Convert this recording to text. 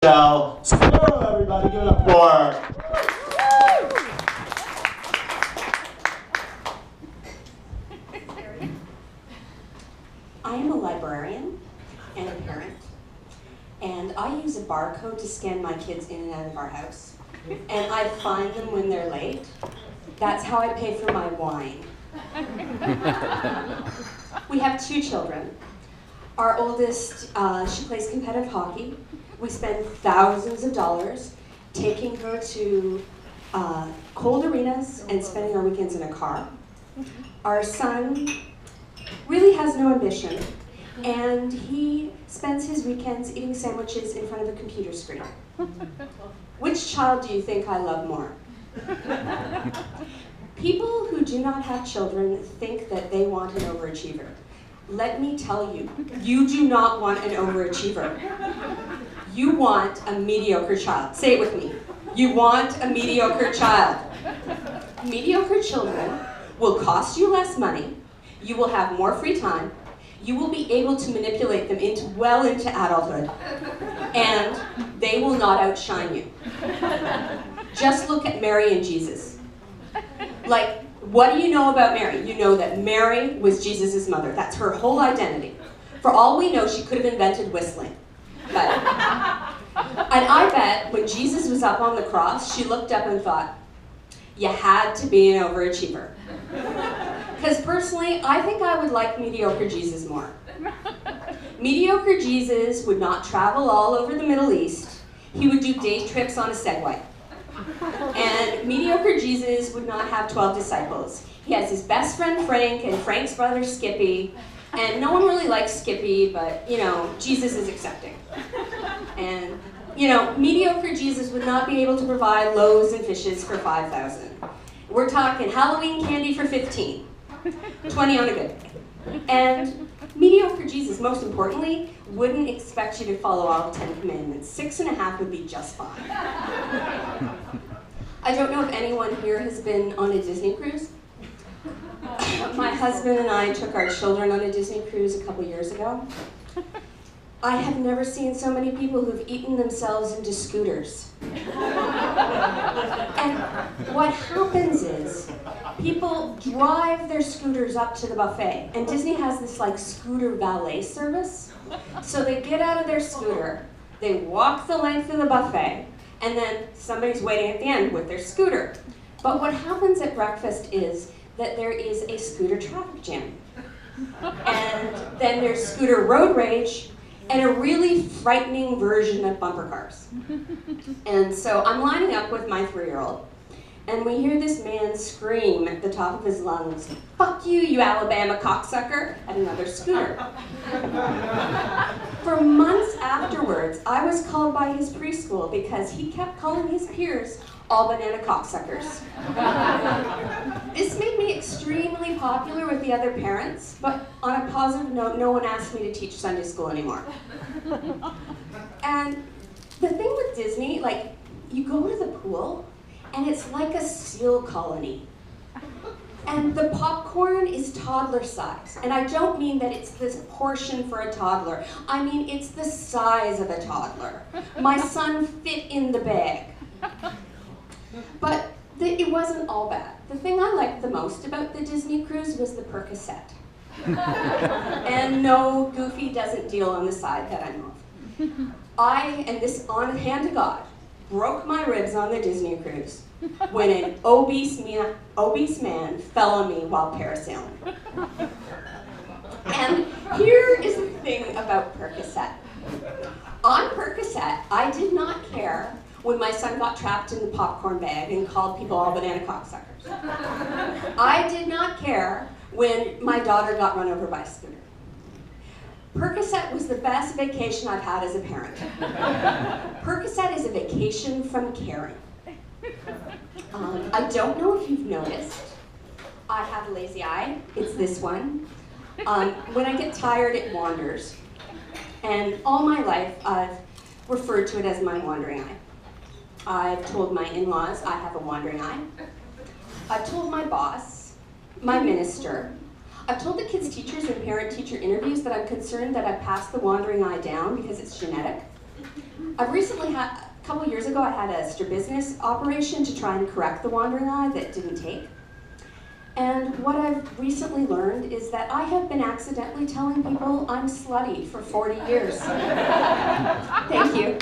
Michelle. Squirrel, everybody, give it up for. I am a librarian and a parent, and I use a barcode to scan my kids in and out of our house. And I find them when they're late. That's how I pay for my wine. We have 2 children. Our oldest, she plays competitive hockey. We spend thousands of dollars taking her to cold arenas and spending our weekends in a car. Our son really has no ambition, and he spends his weekends eating sandwiches in front of a computer screen. Which child do you think I love more? People who do not have children think that they want an overachiever. Let me tell you, you do not want an overachiever. You want a mediocre child. Say it with me. You want a mediocre child. Mediocre children will cost you less money. You will have more free time. You will be able to manipulate them well into adulthood. And they will not outshine you. Just look at Mary and Jesus. Like, what do you know about Mary? You know that Mary was Jesus' mother. That's her whole identity. For all we know, she could have invented whistling. But, and I bet when Jesus was up on the cross, she looked up and thought, you had to be an overachiever. Because personally, I think I would like mediocre Jesus more. Mediocre Jesus would not travel all over the Middle East. He would do day trips on a Segway. And mediocre Jesus would not have 12 disciples. He has his best friend Frank and Frank's brother Skippy. And no one really likes Skippy, but, you know, Jesus is accepting. And, you know, mediocre Jesus would not be able to provide loaves and fishes for 5,000. We're talking Halloween candy for 15. 20 on a good day. And mediocre Jesus, most importantly, wouldn't expect you to follow all 10 commandments. 6.5 would be just fine. I don't know if anyone here has been on a Disney cruise. My husband and I took our children on a Disney cruise a couple years ago. I have never seen so many people who've eaten themselves into scooters. And what happens is, people drive their scooters up to the buffet, and Disney has this like scooter valet service. So they get out of their scooter, they walk the length of the buffet, and then somebody's waiting at the end with their scooter. But what happens at breakfast is that there is a scooter traffic jam. And then there's scooter road rage, and a really frightening version of bumper cars. And so I'm lining up with my 3-year-old, and we hear this man scream at the top of his lungs, "Fuck you, you Alabama cocksucker," at another scooter. For months afterwards, I was called by his preschool because he kept calling his peers all banana cocksuckers. This made me extremely popular with the other parents, but on a positive note, no one asked me to teach Sunday school anymore. And the thing with Disney, like, you go to the pool, and it's like a seal colony. And the popcorn is toddler size. And I don't mean that it's this portion for a toddler. I mean, it's the size of a toddler. My son fit in the bag. But it wasn't all bad. The thing I liked the most about the Disney cruise was the Percocet. And no, Goofy doesn't deal on the side that I know of. I, and this on hand to God, broke my ribs on the Disney cruise when an obese man fell on me while parasailing. And here is the thing about Percocet. On Percocet, I did not care when my son got trapped in the popcorn bag and called people all banana cocksuckers. I did not care when my daughter got run over by a scooter. Percocet was the best vacation I've had as a parent. Percocet is a vacation from caring. I don't know if you've noticed, I have a lazy eye. It's this one. When I get tired, it wanders. And all my life, I've referred to it as my wandering eye. I've told my in-laws I have a wandering eye. I've told my boss, my minister. I've told the kids' teachers in parent-teacher interviews that I'm concerned that I've passed the wandering eye down because it's genetic. I've recently had, a couple years ago, I had a strabismus operation to try and correct the wandering eye that didn't take. And what I've recently learned is that I have been accidentally telling people I'm slutty for 40 years. Thank you.